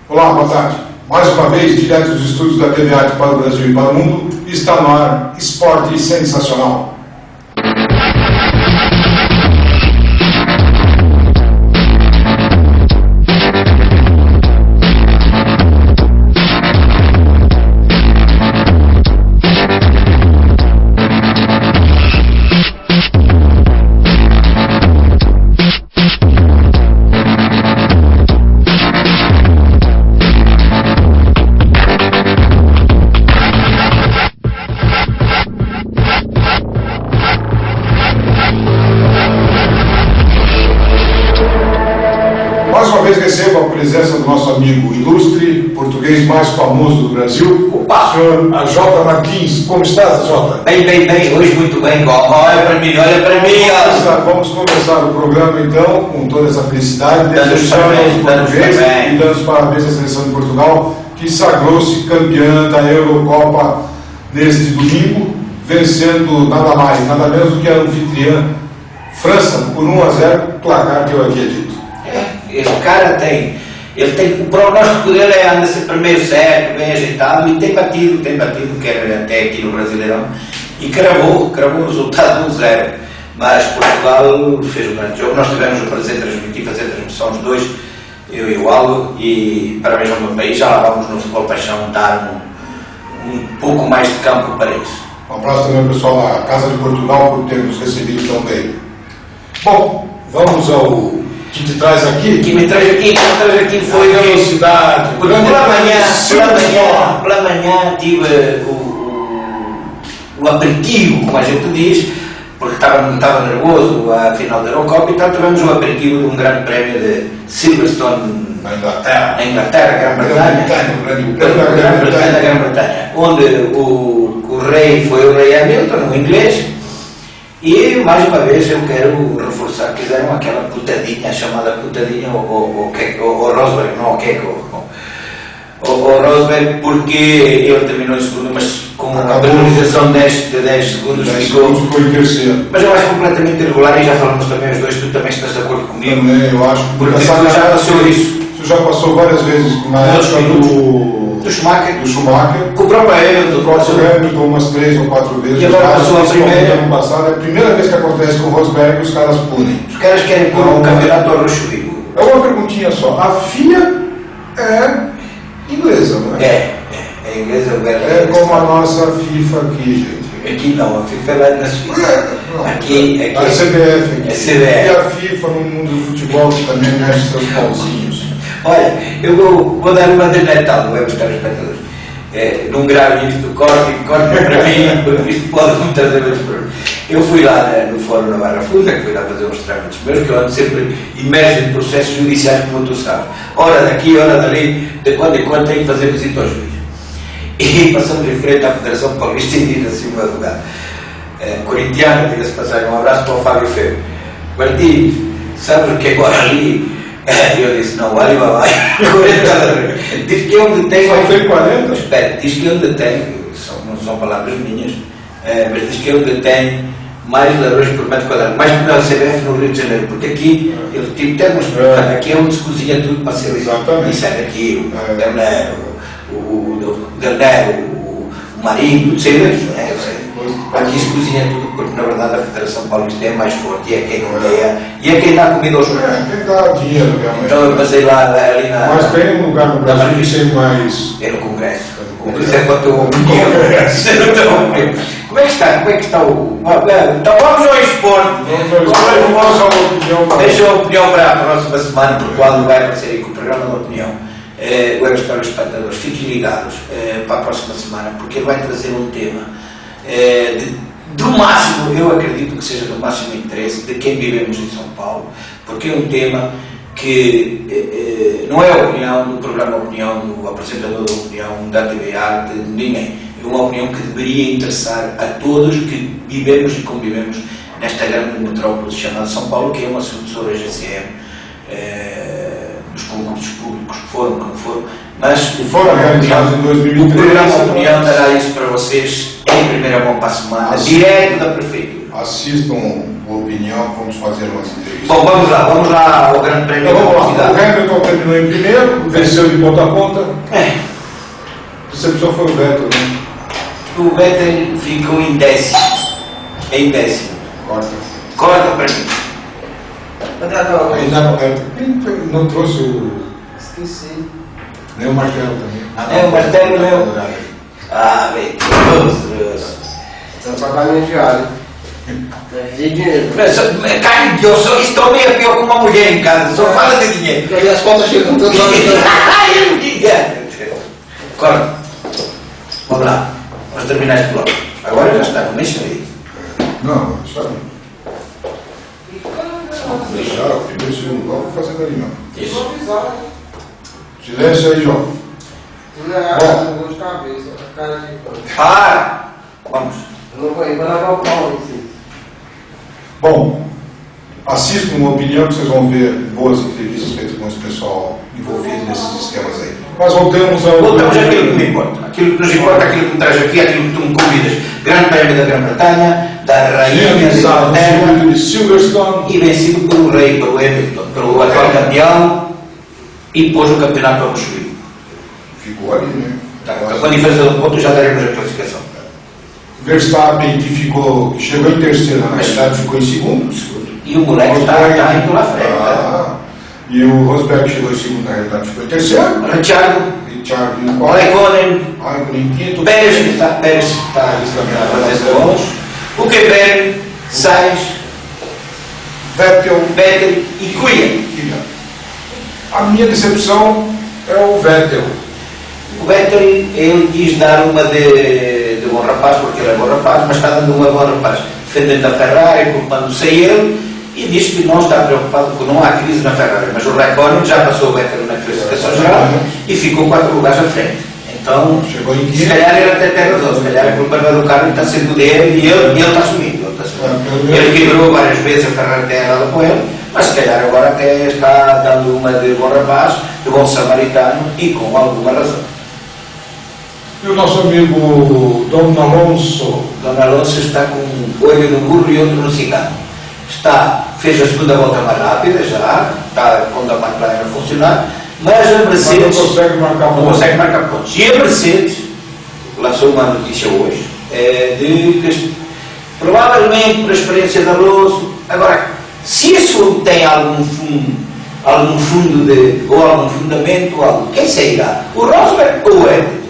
Olá, boa tarde. Mais uma vez, direto dos estúdios da TV Arte para o Brasil e para o mundo, está no ar Esporte Sensacional. Recebo a presença do nosso amigo ilustre, português mais famoso do Brasil, o senhor J. Martins. Como estás, J? Bem, hoje muito bem. Olha para mim. Vamos começar o programa então com toda essa felicidade, dando os parabéns e dando os parabéns à seleção de Portugal, que sagrou-se campeã da Eurocopa neste domingo, vencendo nada mais, nada menos do que a anfitriã França por 1-0, placar que eu havia dito. O cara tem, o prognóstico dele anda sempre meio certo, bem ajeitado, e tem batido, quer até aqui no Brasileirão, e cravou o resultado de 1-0. Mas Portugal fez um grande jogo. Nós tivemos o prazer de transmitir, fazer transmissão os dois, eu e o Aldo, e parabéns ao meu país. Já lá vamos no Futebol Paixão dar um pouco mais de campo para isso. Um abraço também ao pessoal da Casa de Portugal por ter nos recebido tão bem. Bom, vamos ao que te traz aqui? Que me traz aqui foi a velocidade. Pela manhã tive o aperitivo, como a gente diz, porque estava nervoso a final da Eurocopa, então tivemos o aperitivo de um grande prémio de Silverstone na Inglaterra, Grã-Bretanha, onde o rei foi o rei Hamilton, o inglês. E mais uma vez eu quero reforçar que fizeram aquela putadinha, chamada putadinha, o Rosberg, não o Keiko, o Rosberg, porque ele terminou em segundo, mas com a penalização de 10 segundos ficou em terceiro. Mas eu acho completamente irregular, e já falamos também os dois, tu também estás de acordo comigo? Também, eu acho. Porque tu já passou isso. Tu já passou várias vezes na época do Schumacher, com o próprio Hamilton, umas 3 ou 4 vezes. E agora passou a primeira. Ano passado, é a primeira vez que acontece com o Rosberg, os caras punem. Os caras querem pôr um campeonato ao roxo vivo. É uma perguntinha só. A FIA é inglesa, não é? É inglesa. É como a nossa FIFA aqui, gente. Aqui não, a FIFA é lá na Suíça. Aqui a CBF aqui. É CBF. E a FIFA no mundo do futebol, que também mexe seus pauzinhos. Olha, eu vou dar uma de Natal, não é para os telespectadores. Não grave isto, corte para mim, porque isto pode me trazer muitos problemas. Eu fui lá no Fórum na Barra Funda, que fui lá fazer uns trâmites meus, que eu ando sempre imerso em processos judiciais, como tu sabes. Hora daqui, hora dali, de quando em quando tenho que fazer visita ao juiz. E passamos em frente à Federação Paulista e diz assim um advogado, corintiano, diga-se passagem, um abraço para o Fábio Feio. Martins, sabes o que é agora ali? Eu disse, não, ali vai. Diz que onde tem. Só tem 40? Espera, diz que onde tem, não são palavras minhas, mas diz que onde tem mais ladrões por metro quadrado, mais que na CBF no Rio de Janeiro, porque aqui, ele tipo termos, aqui é onde se cozinha tudo para ser isso. Exatamente. Isso é daqui, o Del Nero, o Marinho, tudo sei isso, né? Aqui se cozinha tudo, porque na verdade a Federação Paulista é mais forte, e é quem não é, e é quem dá comida aos jogadores. Quem dá dinheiro, realmente. Então eu passei lá ali na. Mas tem um lugar no Brasil que tem mais. É no Congresso. Isso é para o teu opinião. Como é que está o. Então vamos ao esporte. Deixa a opinião para a próxima semana, porque o Aldo vai aparecer aí com o programa da opinião. Web para os espectadores, fiquem ligados para a próxima semana, porque ele vai trazer um tema do máximo, eu acredito que seja do máximo interesse de quem vivemos em São Paulo, porque é um tema que não é a opinião do programa Opinião, do apresentador da Opinião, da TV Arte, de ninguém. É uma opinião que deveria interessar a todos que vivemos e convivemos nesta grande metrópole chamada São Paulo, que é um assunto sobre a GCM, os concursos públicos que foram, que não foram, mas foram realizados em 2013. O programa Opinião dará isso para vocês em primeira mão para a semana, direto da Prefeitura. Assistam o opinião, vamos fazer umas entrevistas. Bom, vamos lá ao Grande Prémio Então, da vamos lá. Convidado. O Hamilton terminou em primeiro, venceu de ponta a ponta. É. A decepção foi o Vettel, né? O Vettel ficou em décimo. Em décimo. Corta para mim. Ainda não trouxe o. Esqueci. Nem o martelo também. O martelo meu. Ah, velho. Pagamento diário. De dinheiro. Cara, eu só estou meio pior com uma mulher em casa, só fala de dinheiro. E aí as contas chegam todas horas. Corta. Vamos lá. Vamos terminar este bloco. Agora já está, não mexe aí. Não, está bem. Vamos deixar o primeiro e o segundo bloco fazendo ali, não. Isso. Silêncio aí, João. Não é a cara do gol de cabeça, a cara de. Para! Vamos. Eu não vou ir para lavar o pau, assim. Bom, assistam uma opinião que vocês vão ver boas entrevistas feitas com esse pessoal envolvido nesses esquemas aí. Mas voltamos ao. Voltamos àquilo que me importa. Aquilo que nos importa, aquilo que me traz aqui, aquilo que tu me convidas. Grande Prémio da Grã-Bretanha, da Rainha de Inglaterra de Silverstone e vencido por um rei, pelo Hamilton, pelo atual campeão e pôs o campeonato para subir. ficou ali, né? Tá, então, com a diferença do ponto já daremos a classificação. Verstappen, que chegou em terceiro, na realidade ficou em segundo. E o moleque está indo lá frente. Ah, e o Rosberg chegou em segundo, na realidade ficou em terceiro. Richard em quarto. Raikkonen, Em quinto. Pérez está fazendo bons. O Quebec, Sainz, Vettel e Cunha. A minha decepção é o Vettel. O Vettel, ele quis dar uma de bom rapaz, porque ele é bom rapaz, mas está dando uma bom rapaz, defendendo a Ferrari, culpando-se a ele, e diz que não está preocupado porque não há crise na Ferrari. Mas o Raikkonen já passou o Vettel na classificação geral e ficou 4 lugares à frente. Então, chegou em se calhar ele até tem razão, se calhar é culpa do carro está sendo dele e ele está assumindo. Ele quebrou várias vezes, a Ferrari tem errado com ele, mas se calhar agora até está dando uma de bom rapaz, de bom samaritano e com alguma razão. E o nosso amigo Dom Alonso? Dom Alonso está com um olho no burro e outro no cigano. Fez a segunda volta mais rápida, já está com a McLaren a funcionar, mas a Mercedes não consegue marcar pontos. E a Mercedes lançou uma notícia hoje, de que provavelmente por a experiência de Alonso, agora, se isso tem algum fundo ou algum fundamento, quem sairá? O Rosberg ou o Hamilton?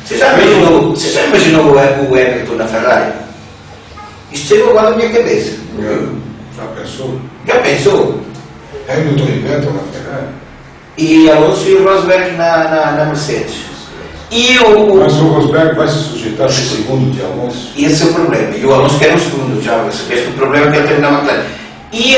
Você já imaginou o Hamilton na Ferrari? Isto saiu agora da minha cabeça. Já pensou? Já pensou? Hamilton e Vettel na Ferrari? E Alonso e o Rosberg na Mercedes. Mas o Rosberg vai se sujeitar a ser segundo de Alonso? Esse é o problema. E o Alonso quer um segundo, já sabeste o problema que ele tem na McLaren. E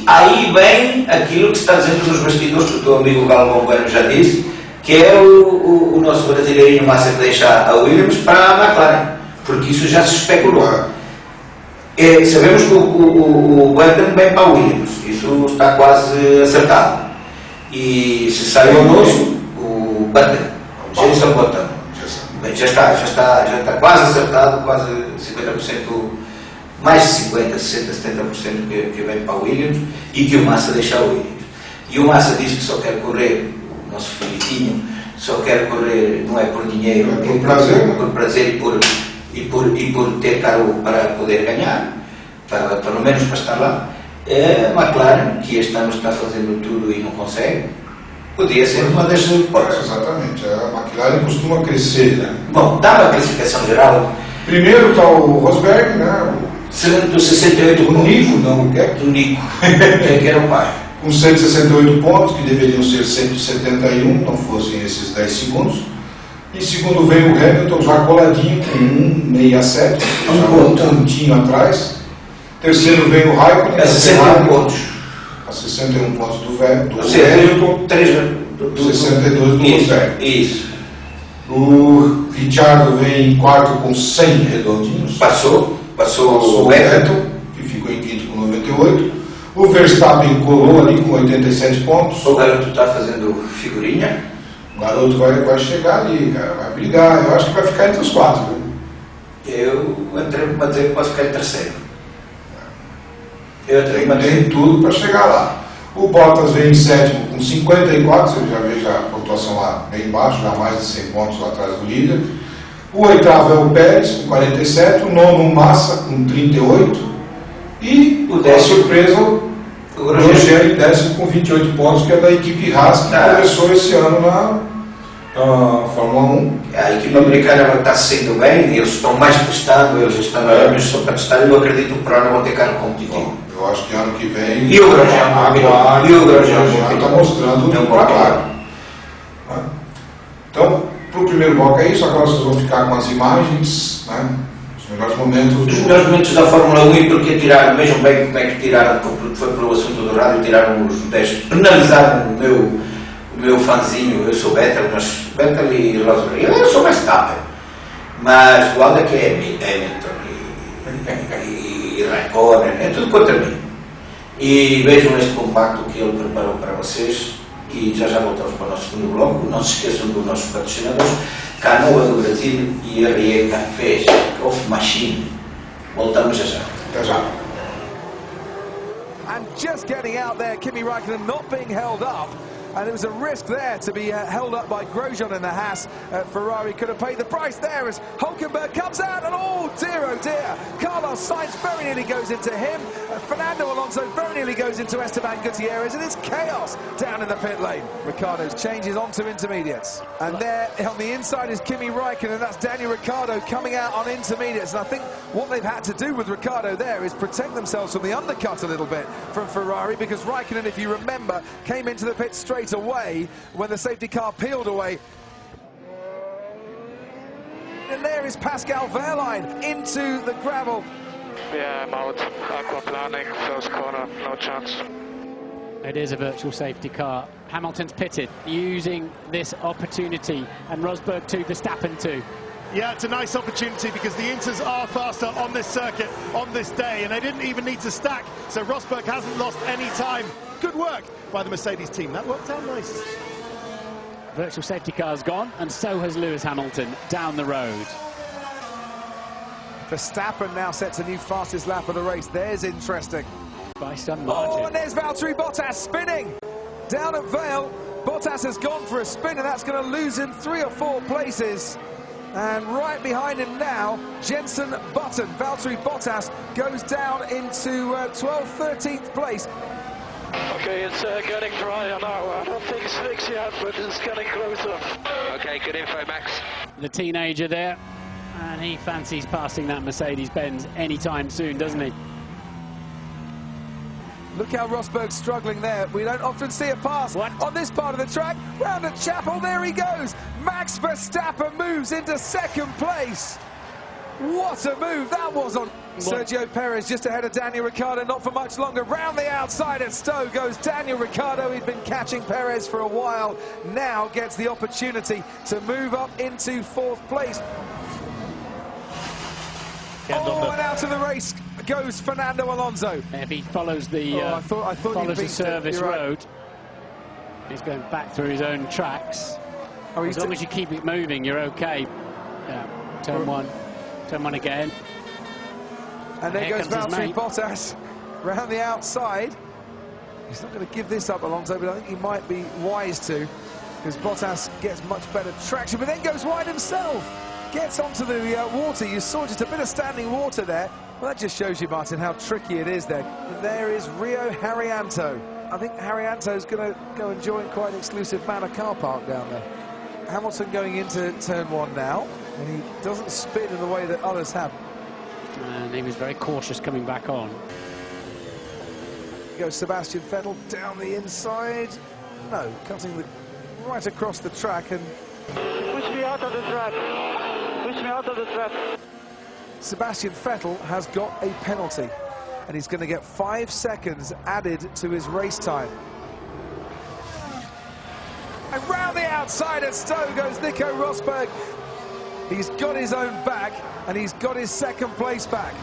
aí vem aquilo que se está dizendo nos bastidores, que o teu amigo Galvão Bueno já disse, que é o nosso brasileirinho Massa que deixa a Williams para a McLaren, porque isso já se especulou. Sabemos que o Button vem para a Williams, isso está quase acertado. E se sai o Alonso, o Button, Jason Button, já está quase acertado, quase 50%, mais de 50%, 60%, 70% que vem para a Williams e que o Massa deixa a Williams. E o Massa diz que só quer correr, o nosso filhinho, só quer correr, não é por dinheiro, é por prazer, por prazer e por ter carro para poder ganhar, pelo menos para estar lá. A McLaren, que este ano está fazendo tudo e não consegue, podia ser uma das hipóteses. Exatamente, a McLaren costuma crescer, né? Bom, dá uma classificação geral. Primeiro está o Rosberg, né? Sendo 68 o Nico, não o Keck. O Nico, que era o pai. Com 168 pontos, que deveriam ser 171, não fossem esses 10 segundos. Em segundo vem o Hamilton, já coladinho, com 1,67, já um pontinho atrás. Terceiro vem o Raikkonen, a 61 pontos. A 61 pontos do Hamilton. 62 do Rosberg. Isso. O Ricciardo vem em quarto com 100 redondinhos. Passou o Hamilton, que ficou em quinto com 98. O Verstappen colou ali com 87 pontos. O garoto está fazendo figurinha. O garoto vai chegar ali, cara, vai brigar. Eu acho que vai ficar entre os 4. Viu? Eu entrei para dizer que posso ficar em terceiro. tem tudo para chegar lá. O Bottas vem em sétimo com 54, você já veja a pontuação lá bem embaixo, já mais de 100 pontos lá atrás do líder. O oitavo é o Pérez com 47, o nono o Massa com 38 e a surpresa o Grosjean em décimo com 28 pontos, que é da equipe Haas, que começou esse ano na Fórmula 1. A equipe americana está saindo bem, eles estão mais testando, eles estão só para testar, eu acredito que o Programa vão ter carro competitivo. Eu acho que ano que vem. E o Grosjean está mostrando o trabalho. Então, para o primeiro bloco é isso. Agora vocês vão ficar com as imagens, né? Os melhores momentos. Os melhores momentos da Fórmula 1 e porque tiraram, vejam bem como é que tiraram, porque foi pelo assunto do rádio, tiraram os 10, penalizaram o meu fanzinho, eu sou Vettel, mas Vettel e Rosberg, eu sou mais Verstappen, mas o Aldo é que é Hamilton e Raikkonen, é tudo contra mim. E vejam este compacto que ele preparou para vocês e já voltamos para o nosso segundo bloco. Não se esqueçam dos nossos patrocinadores, Canova do Brasil e RE Cafés, Coffee Machine. Voltamos já. Até já. And just getting out there, Kimi Raikkonen not being held up. And it was a risk there to be held up by Grosjean in the Haas. Ferrari could have paid the price there as Hülkenberg comes out and oh dear, Carlos Sainz very nearly goes into him. Fernando Alonso very nearly goes into Esteban Gutierrez, and it's chaos down in the pit lane. Ricciardo's changes onto intermediates. And there on the inside is Kimi Raikkonen, that's Daniel Ricciardo coming out on intermediates. And I think what they've had to do with Ricciardo there is protect themselves from the undercut a little bit from Ferrari, because Raikkonen, if you remember, came into the pit straight away when the safety car peeled away. And there is Pascal Wehrlein into the gravel. Yeah, I'm out. Aquaplaning, first corner, no chance. It is a virtual safety car. Hamilton's pitted, using this opportunity, and Rosberg too, Verstappen too. Yeah, it's a nice opportunity because the Inters are faster on this circuit, on this day, and they didn't even need to stack, so Rosberg hasn't lost any time. Good work by the Mercedes team. That worked out nice. Virtual safety car's gone, and so has Lewis Hamilton down the road. Verstappen now sets a new fastest lap of the race. There's interesting. By some margin. Oh, and there's Valtteri Bottas spinning down at Vale. Bottas has gone for a spin, and that's going to lose him 3 or 4 places. And right behind him now, Jenson Button. Valtteri Bottas goes down into 12th, 13th place. Okay, it's getting drier now. I don't think it's fixed yet, but it's getting closer. Okay, good info, Max. The teenager there, and he fancies passing that Mercedes-Benz anytime soon, doesn't he? Look how Rosberg's struggling there. We don't often see a pass on this part of the track. Round at Chapel, there he goes. Max Verstappen moves into 2nd place. What a move that was on Sergio Perez, just ahead of Daniel Ricciardo, not for much longer. Round the outside at Stowe goes Daniel Ricciardo. He'd been catching Perez for a while, now gets the opportunity to move up into 4th place. Oh, and out of the race goes Fernando Alonso. If he follows the I thought follows the service right. road, he's going back through his own tracks. As long as you keep it moving, you're okay. Yeah, turn one again. And there goes Valtteri Bottas round the outside. He's not going to give this up, Alonso, but I think he might be wise to, because Bottas gets much better traction, but then goes wide himself. Gets onto the water. You saw just a bit of standing water there. Well, that just shows you, Martin, how tricky it is there. And there is Rio Haryanto. I think Haryanto's going to go and join quite an exclusive Manor car park down there. Hamilton going into turn 1 now, and he doesn't spin in the way that others have. And he was very cautious coming back on. Goes Sebastian Vettel down the inside. No, cutting right across the track and... Push me out of the track. Push me out of the track. Sebastian Vettel has got a penalty, and he's going to get 5 seconds added to his race time. And round the outside at Stowe goes Nico Rosberg. He's got his own back, and he's got his 2nd place back.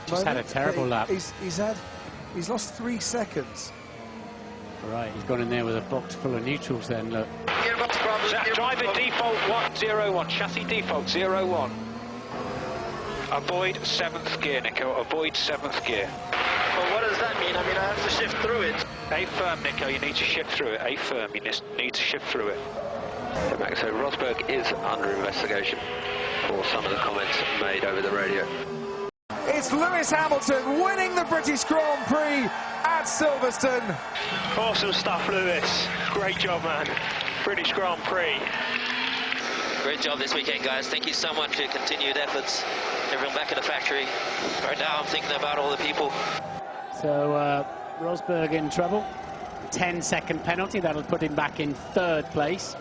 Just had a terrible lap. He's lost 3 seconds. Right, he's gone in there with a box full of neutrals then, look. Driver default 101, chassis default 01. Avoid 7th gear, Nico. Avoid 7th gear. Well, what does that mean? I mean, I have to shift through it. A firm, Nico. You need to shift through it. A firm. You just need to shift through it. So Rosberg is under investigation for some of the comments made over the radio. It's Lewis Hamilton winning the British Grand Prix at Silverstone. Awesome stuff, Lewis. Great job, man. British Grand Prix. Great job this weekend, guys. Thank you so much for your continued efforts. Everyone back at the factory. Right now, I'm thinking about all the people. So Rosberg in trouble. 10-second penalty. That'll put him back in 3rd place.